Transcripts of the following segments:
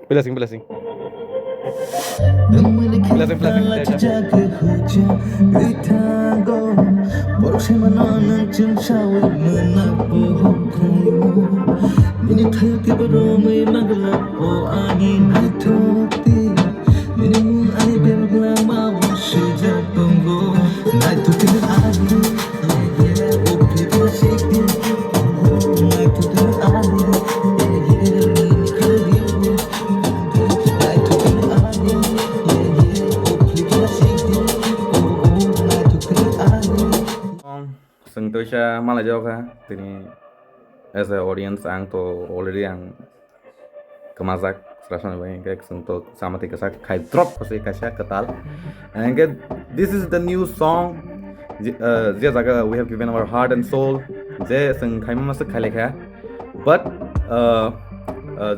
Blessing, blessing. 눈물이 Blessing, blessing. 깃발같이 자극하자 의타고 버릇에만 너는 증샤의 문학보호가요 니네 타협게 버럼의 막을라고 아니 나이토띠 니네 문 안에 배불라 마음 시작본고 나이토띠는 아니 오피가 시기 나이토띠는 아니 Sentosa Malajoka, tini as a audience ang to already ang kemazak serasa nih kayak sentuh sama tiga sak kai drop pasti kasih ketal. And get this is the new song. Dia jaga we have given our heart and soul. Dia seng kai masuk kai lekha. But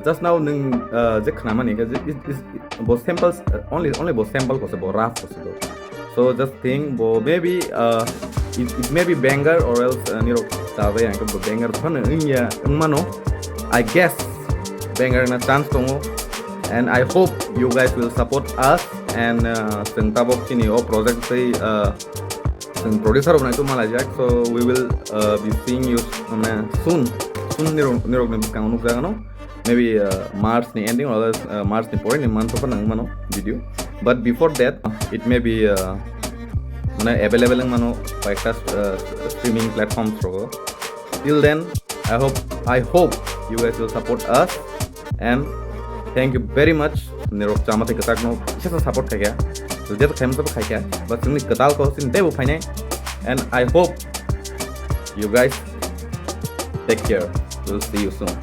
just now nung dia kenapa nih? Is both samples only both sample kose both rough kose do. So just think, maybe it may be banger or else niro tahu yang ke banger pun ya mano. I guess banger na chance tongo, and I hope you guys will support us and sing tabok sini project say sing producer na itu malajak, so we will be seeing you soon niro kang unuk jaga no, maybe March ni ending or else March ni point ni month pa nang mano video, but before that it may be available ng mano podcast streaming platforms ro. Till then I hope you guys will support us and thank you very much. Nirok chama te katak no isa support ka kya so jet khem sab khai kya but sing katal ko sin debu phane and I hope you guys take care. We'll see you soon.